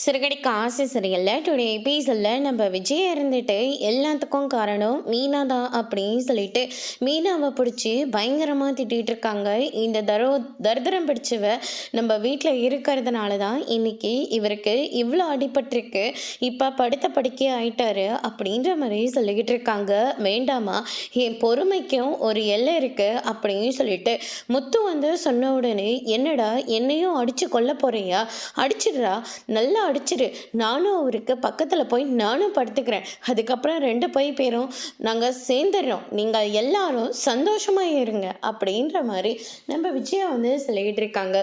சிறுகடிக்க ஆசை சரியில்ல டுடே எபிசோடில் நம்ம விஜய் இருந்துட்டு எல்லாத்துக்கும் காரணம் மீனா தான் அப்படின்னு சொல்லிட்டு மீனாவை பிடிச்சி பயங்கரமாக திட்டிகிட்டு இருக்காங்க. இந்த தரித்திரம் பிடிச்சவ நம்ம வீட்டில் இருக்கிறதுனால தான் இன்னைக்கு இவருக்கு இவ்வளோ அடிபட்டிருக்கு, இப்போ படுத்த படுக்கே ஆயிட்டாரு அப்படின்ற மாதிரி சொல்லிக்கிட்டு இருக்காங்க. வேண்டாமா, என் பொறுமைக்கும் ஒரு எல்லை இருக்குது அப்படின்னு சொல்லிட்டு முத்து சொன்ன உடனே என்னடா என்னையும் அடித்து கொல்ல போறியா, அடிச்சிடுறா, நல்லா அடிச்சிடு, நானும் அவருக்கு பக்கத்தில் போய் நானும் படுத்துக்கிறேன், அதுக்கப்புறம் ரெண்டு பேரும் நாங்கள் சேர்ந்துடுறோம், நீங்கள் எல்லாரும் சந்தோஷமாக இருங்க அப்படின்ற மாதிரி நம்ம விஜயா சொல்லிக்கிட்டு இருக்காங்க.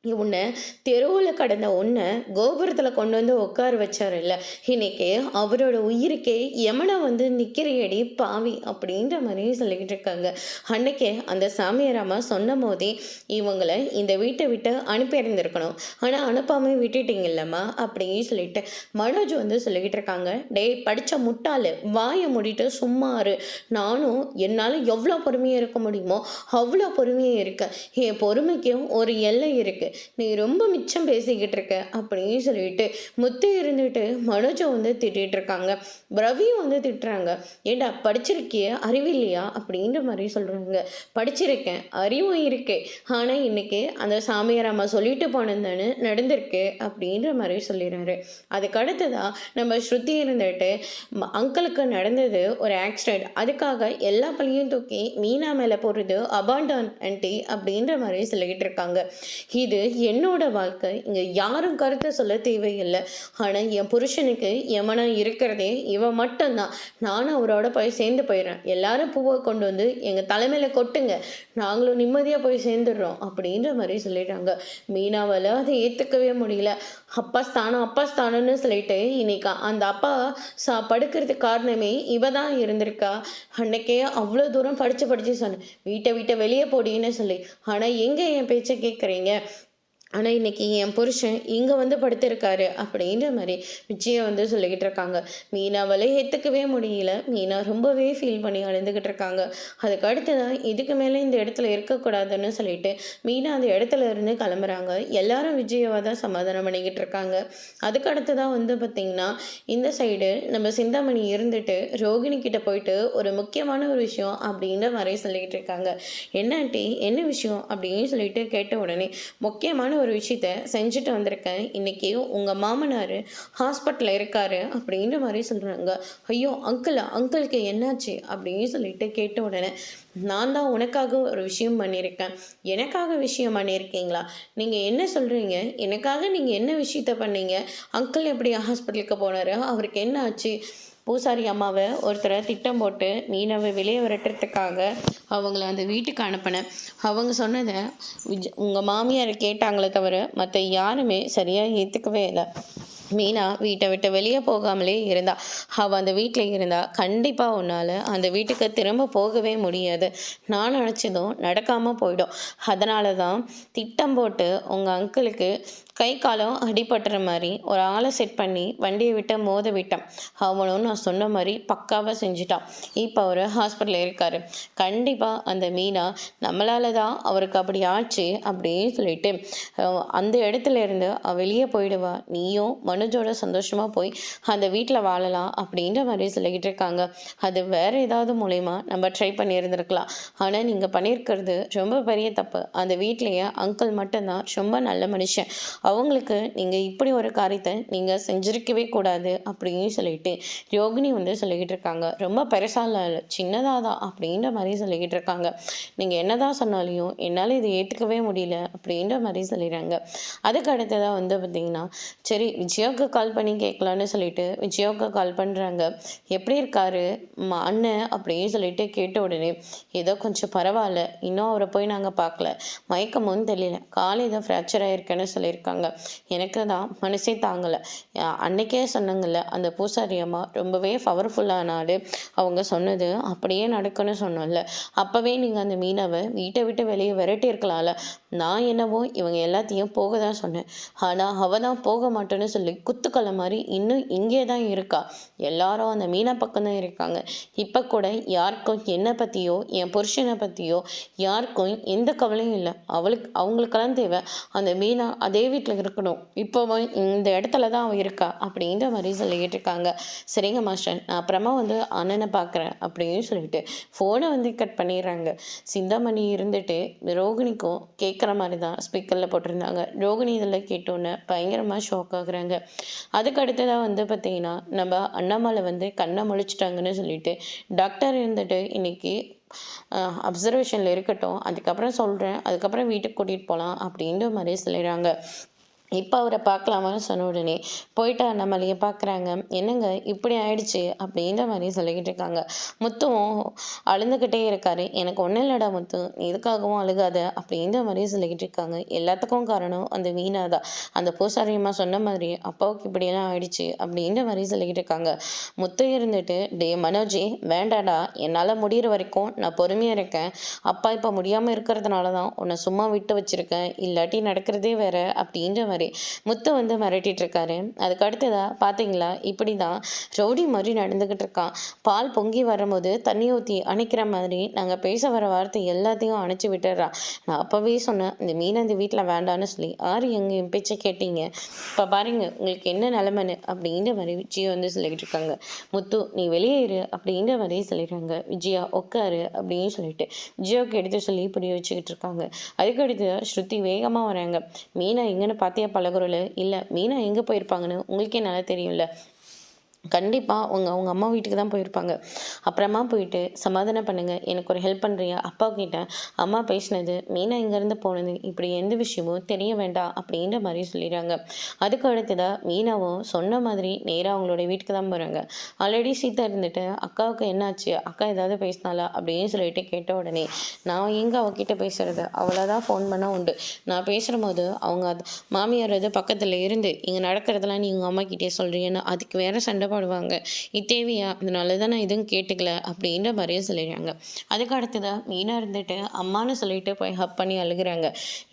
உன்னை தெருவில் கடந்த உன்னை கோபுரத்தில் கொண்டு உட்கார வச்சார் இல்லை, இன்னைக்கு அவரோட உயிருக்கே யமனை நிற்கிறியடி பாவி அப்படின்ற மாதிரி சொல்லிக்கிட்டு இருக்காங்க. அன்னைக்கே அந்த சாமியாராமா சொன்ன போதே இவங்களை இந்த வீட்டை விட்டு அனுப்பியிருந்திருக்கணும், ஆனால் அனுப்பாமல் விட்டுட்டீங்கல்லம்மா அப்படின்னு சொல்லிட்டு மனோஜ் சொல்லிக்கிட்டு இருக்காங்க. டே படித்த முட்டாளு, வாயை மூடிட்டு சும்மாரு, நானும் என்னால் எவ்வளோ பொறுமையாக இருக்க முடியுமோ அவ்வளோ பொறுமையாக இருக்க, என் பொறுமைக்கும் ஒரு எல்லை இருக்குது, நீ ரொம்ப மிச்சம் பேசிக்கிட்டு இருக்க அப்படின்னு சொல்லிட்டு முத்து இருந்துட்டு மனோஜை திட்டிட்டு இருக்காங்க. ரவியும் திட்டுறாங்க. ஏண்டா படிச்சிருக்கிய, அறிவில்லையா அப்படின்ற மாதிரி சொல்றாங்க. படிச்சிருக்கேன், அறிவும் இருக்கு, ஆனா இன்னைக்கு அந்த சாமியார் அம்மா சொல்லிட்டு போனதானு நடந்திருக்கு அப்படின்ற மாதிரி சொல்லிடுறாரு. அதுக்கு அடுத்ததா நம்ம ஸ்ருதி இருந்துட்டு அங்கிளுக்கு நடந்தது ஒரு ஆக்சிடென்ட், அதுக்காக எல்லா பள்ளியும் தூக்கி மீனா மேல போடுறது அபாண்டன் ஆன்டி அப்படின்ற மாதிரி சொல்லிக்கிட்டு இருக்காங்க. இது என்னோட வாழ்க்கை, இங்க யாரும் கருத்தை சொல்ல தேவையில்லை, ஆனா என் புருஷனுக்கு யமனா இருக்கிறதே இவன் மட்டும்தான், நானும் அவரோட போய் சேர்ந்து போயிடுறேன், எல்லாரும் பூவை கொண்டு எங்க தலைமையில கொட்டுங்க, நாங்களும் நிம்மதியா போய் சேர்ந்துடுறோம் அப்படின்ற மாதிரி சொல்லிட்டாங்க. மீனாவால் அதை ஏத்துக்கவே முடியல. அப்பா ஸ்தானம் அப்பா ஸ்தானம்னு சொல்லிட்டு இன்னைக்கு அந்த அப்பா படுக்கிறதுக்கு காரணமே இவ தான் இருந்திருக்கா. அன்னைக்கே அவ்வளோ தூரம் படிச்சு சொன்னேன், வீட்டை வெளியே போடின்னு சொல்லி, ஆனா எங்க என் பேச்சை கேட்குறீங்க, ஆனால் இன்றைக்கி என் புருஷன் இங்கே படுத்திருக்காரு அப்படின்ற மாதிரி விஜயை சொல்லிக்கிட்டு இருக்காங்க. மீனாவால் ஏற்றுக்கவே முடியல, மீனா ரொம்பவே ஃபீல் பண்ணி அழுந்துக்கிட்டு இருக்காங்க. அதுக்கு அடுத்ததான் இதுக்கு மேலே இந்த இடத்துல இருக்கக்கூடாதுன்னு சொல்லிட்டு மீனா அந்த இடத்துல இருந்து கிளம்புறாங்க. எல்லாரும் விஜயாவை தான் சமாதானம் பண்ணிக்கிட்டு இருக்காங்க. அதுக்கு அடுத்ததான் பார்த்திங்கன்னா இந்த சைடு நம்ம சிந்தாமணி இருந்துட்டு ரோகிணி கிட்ட போயிட்டு ஒரு முக்கியமான ஒரு விஷயம் அப்படின்ற மாதிரி சொல்லிக்கிட்டு இருக்காங்க. என்ன ஆண்டி, என்ன விஷயம் அப்படின்னு சொல்லிட்டு கேட்ட உடனே முக்கியமான ஒரு விஷயத்த செஞ்சுட்டு வந்திருக்கேன், இன்னைக்கு உங்கள் மாமனார் ஹாஸ்பிட்டலில் இருக்காரு அப்படின்ற மாதிரி சொல்கிறாங்க. ஐயோ அங்கிளுக்கு என்னாச்சு அப்படின்னு சொல்லிட்டு கேட்ட உடனே நான் தான் உனக்காக ஒரு விஷயம் பண்ணியிருக்கேன். எனக்காக விஷயம் பண்ணியிருக்கீங்களா, நீங்கள் என்ன சொல்கிறீங்க, எனக்காக நீங்கள் என்ன விஷயத்த பண்ணீங்க, அங்கிள் எப்படி ஹாஸ்பிட்டலுக்கு போனார், அவருக்கு என்ன ஆச்சு, பூசாரி அம்மாவை ஒருத்தரை திட்டம் போட்டு மீனாவை வெளியே விரட்டுறதுக்காக அவங்கள அந்த வீட்டுக்கு அனுப்பினேன், அவங்க சொன்னதை உங்கள் மாமியார் கேட்டாங்களே தவிர மற்ற யாருமே சரியாக ஏற்றுக்கவே இல்லை. மீனா வீட்டை விட்டு வெளியே போகாமலே இருந்தா, அவள் அந்த வீட்டில் இருந்தா கண்டிப்பாக உன்னால் அந்த வீட்டுக்கு திரும்ப போகவே முடியாது, நான் நினச்சதும் நடக்காமல் போயிடும். அதனால தான் திட்டம் போட்டு உங்கள் அங்கிளுக்கு கை காலம் அடிபட்டுற மாதிரி ஒரு ஆளை செட் பண்ணி வண்டியை விட்டு மோத விட்டான். அவனும் நான் சொன்ன மாதிரி பக்காவாக செஞ்சுட்டான். இப்போ அவர் ஹாஸ்பிட்டலில் இருக்கார். கண்டிப்பாக அந்த மீனா நம்மளால தான் அவருக்கு அப்படி ஆச்சு அப்படின்னு சொல்லிட்டு அந்த இடத்துல இருந்து வெளியே போயிடுவா, நீயும் மனுஜோட சந்தோஷமாக போய் அந்த வீட்டில் வாழலாம் அப்படின்ற மாதிரி சொல்லிக்கிட்டு இருக்காங்க. அது வேறு ஏதாவது மூலயமா நம்ம ட்ரை பண்ணியிருந்துருக்கலாம், ஆனால் நீங்கள் பண்ணியிருக்கிறது ரொம்ப பெரிய தப்பு. அந்த வீட்லேயே அங்கிள் மட்டும்தான் ரொம்ப நல்ல மனுஷன், அவங்களுக்கு நீங்கள் இப்படி ஒரு காரியத்தை நீங்கள் செஞ்சிருக்கவே கூடாது அப்படின்னு சொல்லிட்டு யோகினி சொல்லிக்கிட்டு இருக்காங்க. ரொம்ப பெருசாக இல்லை, சின்னதாக தான் அப்படின்ற மாதிரி சொல்லிக்கிட்டு இருக்காங்க. நீங்கள் என்னதான் சொன்னாலையும் என்னால் இதை ஏற்றுக்கவே முடியல அப்படின்ற மாதிரி சொல்லிடுறாங்க. அதுக்கு அடுத்ததாக பார்த்தீங்கன்னா சரி விஜயாவுக்கு கால் பண்ணி கேட்கலான்னு சொல்லிட்டு விஜயாவுக்கு கால் பண்ணுறாங்க. எப்படி இருக்காரு அண்ணன் அப்படின்னு சொல்லிட்டு கேட்ட உடனே ஏதோ கொஞ்சம் பரவாயில்ல, இன்னும் அவரை போய் நாங்கள் பார்க்கல, மயக்கமும் தெரியல, காலை ஏதோ ஃப்ராக்சர் ஆயிருக்குன்னு சொல்லியிருக்காங்க. எனக்கு தான் மனசே தாங்கலை. அன்னைக்கே சொன்னாங்கல்ல அந்த பூசாரி அம்மா ரொம்பவே பவர்ஃபுல்லான ஆடு, அவங்க சொன்னது அப்படியே நடக்குன்னு சொன்னோம்ல, அப்போவே நீங்கள் அந்த மீனாவை வீட்டை விட்டு வெளியே விரட்டி இருக்கலாம்ல. நான் என்னவோ இவங்க எல்லாத்தையும் போக தான் சொன்னேன், ஆனால் அவள் தான் போக மாட்டேன்னு சொல்லி குத்துக்கல்ல மாதிரி இன்னும் இங்கே தான் இருக்கா. எல்லாரும் அந்த மீனா பக்கம் தான் இருக்காங்க. இப்போ கூட யாருக்கும் என்னை பற்றியோ என் புருஷனை பற்றியோ யாருக்கும் எந்த கவலையும் இல்லை. அவங்களுக்கெல்லாம் தேவை அந்த மீனா அதே வீட்டில் இருக்கணும். இப்போ இந்த இடத்துல தான் அவள் இருக்கா அப்படின்ற மாதிரி சொல்லிக்கிட்டு இருக்காங்க. சரிங்க மாஸ்டர், நான் அப்புறமா வந்து அண்ணனை பார்க்குறேன் அப்படின்னு சொல்லிட்டு ஃபோனை வந்து கட் பண்ணிடுறாங்க. சிந்தாமணி இருந்துட்டு ரோகிணிக்கும் கேட்குற மாதிரி தான் ஸ்பீக்கரில் போட்டிருந்தாங்க. ரோகிணி இதில் கேட்டோன்னே பயங்கரமாக ஷாக் ஆகுறாங்க. அதுக்கு அடுத்ததாக வந்து பார்த்திங்கன்னா நம்ம அண்ணாமலை வந்து கண்ணை முழிச்சிட்டாங்கன்னு சொல்லிட்டு டாக்டர் இருந்துட்டு இன்னைக்கு அப்சர்வேஷனில் இருக்கட்டும், அதுக்கப்புறம் சொல்கிறேன், அதுக்கப்புறம் வீட்டுக்கு கூட்டிகிட்டு போகலாம் அப்படின்ற மாதிரி சொல்லிடுறாங்க. இப்போ அவரை பார்க்கலாமான்னு சொன்ன உடனே போயிட்டு அண்ணாமலையை பார்க்குறாங்க. என்னங்க இப்படி ஆயிடுச்சு அப்படின்ற மாதிரி சொல்லிக்கிட்டு இருக்காங்க. முத்துவும் அழுந்துக்கிட்டே இருக்காரு. எனக்கு ஒன்றும் இல்லைடா முத்து, நீ எதுக்காகவும் அழுகாத அப்படின்ற மாதிரி சொல்லிக்கிட்டு இருக்காங்க. எல்லாத்துக்கும் காரணம் அந்த வீணா தான். அந்த பூசாரியம்மா சொன்ன மாதிரி அப்பாவுக்கு இப்படியெல்லாம் ஆயிடுச்சு அப்படின்ற மாதிரி சொல்லிக்கிட்டு இருக்காங்க. முத்து இருந்துட்டு டே மனோஜி வேண்டாடா, என்னால் முடிகிற வரைக்கும் நான் பொறுமையாக இருக்கேன். அப்பா இப்போ முடியாமல் இருக்கிறதுனால தான் உன்னை சும்மா விட்டு வச்சுருக்கேன், இல்லாட்டி நடக்கிறதே வேற அப்படின்ற மாதிரி முத்து வந்து மிரட்டிட்டு இருக்காரு. அதுக்கு அடுத்ததா பார்த்தீங்களா, இப்படி தான் ரவுடி மாதிரி நடந்துக்கிட்டு இருக்கான். பால் பொங்கி வரும்போது தண்ணி ஊற்றி அணைக்கிற மாதிரி நாங்கள் பேச வர வார்த்தை எல்லாத்தையும் அணைச்சி விட்டுறான். நான் அப்போவே சொன்னேன் இந்த மீன் அந்த வீட்டில் வேண்டான்னு சொல்லி. ஆறு எங்கள் என் பேச்சை கேட்டீங்க, இப்போ பாருங்க உங்களுக்கு என்ன நிலைமைன்னு அப்படின்ற மாதிரி விஜயா வந்து சொல்லிக்கிட்டு இருக்காங்க. முத்து நீ வெளியே இரு அப்படின்ற மாதிரி சொல்லிடுறாங்க. விஜயா உட்காரு அப்படின்னு சொல்லிட்டு விஜயாவுக்கு எடுத்து சொல்லி புரிய வச்சுக்கிட்டு இருக்காங்க. அதுக்கடுத்து ஸ்ருதி வேகமாக வராங்க. மீனா எங்கன்னு பார்த்தியா பழகுறோல? இல்லை, மீனா எங்கே போயிருப்பாங்கன்னு உங்களுக்கே நல்லா தெரியும்ல. கண்டிப்பாக அவங்க அம்மா வீட்டுக்கு தான் போயிருப்பாங்க. அப்புறமா போயிட்டு சமாதானம் பண்ணுங்கள், எனக்கு ஒரு ஹெல்ப் பண்ணுறியா? அப்பா கிட்ட அம்மா பேசினது, மீனா இங்கேருந்து போனது, இப்படி எந்த விஷயமும் தெரிய வேண்டாம் அப்படின்ற மாதிரி சொல்லிடுறாங்க. அதுக்கு அடுத்ததாக மீனாவும் சொன்ன மாதிரி நேராக அவங்களோட வீட்டுக்கு தான் போகிறாங்க. ஆல்ரெடி சீதா இருந்துட்டு அக்காவுக்கு என்னாச்சு, அக்கா ஏதாவது பேசினாலா அப்படின்னு சொல்லிட்டு கேட்ட உடனே நான் எங்கே அவகிட்ட பேசுறது, அவளை தான் ஃபோன் பண்ணால் உண்டு. நான் பேசுகிற போது அவங்க மாமியார் அது பக்கத்தில் இருந்து இங்கே நடக்கிறதெல்லாம் நீ உங்கள் அம்மா கிட்டே சொல்கிறீங்கன்னு அதுக்கு வேற சண்டை போடுவாங்க. இது தேவையா? அதனால தான் நான் எதுவும் கேட்டுக்கல அப்படின்ற மாதிரியே சொல்லிடுறாங்க. அதுக்கு அடுத்ததாக மீனா இருந்துட்டு அம்மானு சொல்லிட்டு போய் ஹப் பண்ணி அழுகுறாங்க.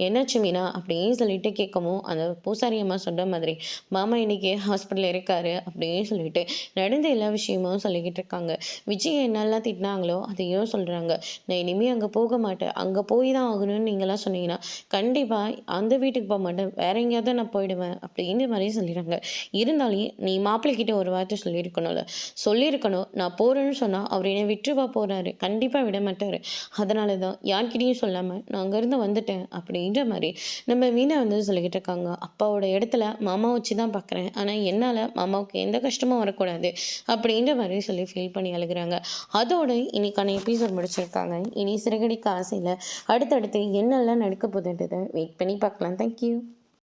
என்னாச்சு மீனா அப்படின்னு சொல்லிட்டு கேட்கவும் அந்த பூசாரி அம்மா சொன்ன மாதிரி மாமா இன்னைக்கு ஹாஸ்பிட்டலில் இருக்காரு அப்படின்னு சொல்லிட்டு நடந்த எல்லா விஷயமும் சொல்லிக்கிட்டு இருக்காங்க. விஜய் என்னெல்லாம் திட்டினாங்களோ அதையும் சொல்கிறாங்க. நான் இனிமேல் அங்கே போக மாட்டேன், அங்கே போய் தான் ஆகணும்னு நீங்களாம் சொன்னீங்கன்னா கண்டிப்பாக அந்த வீட்டுக்கு போக மாட்டேன், வேற எங்கேயாவது நான் போயிடுவேன் அப்படின்ற மாதிரி சொல்லிடுறாங்க. இருந்தாலும் நீ மாப்பிள்ளைக்கிட்ட ஒரு வார்த்தை சொல்லியிருக்கணும். நான் போகிறேன்னு சொன்னால் அவர் என்னை விட்டுருவா போகிறாரு, கண்டிப்பாக விட மாட்டார். அதனால தான் யார்கிட்டையும் சொல்லாமல் நான் அங்கேருந்து வந்துட்டேன் அப்படின்ற மாதிரி நம்ம மீனா வந்து சொல்லிக்கிட்டு இருக்காங்க. அப்பாவோட இடத்துல மாமா வச்சு தான் பார்க்குறேன், ஆனால் என்னால் மாமாவுக்கு எந்த கஷ்டமும் வரக்கூடாது அப்படின்ற மாதிரி சொல்லி ஃபீல் பண்ணி அழுகிறாங்க. அதோட இன்னைக்கான எபிசோட் முடிச்சிருக்காங்க. இனி சிறகடிக்க ஆசையில் அடுத்தடுத்து என்னெல்லாம் நடக்க போகுதுன்றதை வெயிட் பண்ணி பார்க்கலாம். தேங்க்யூ.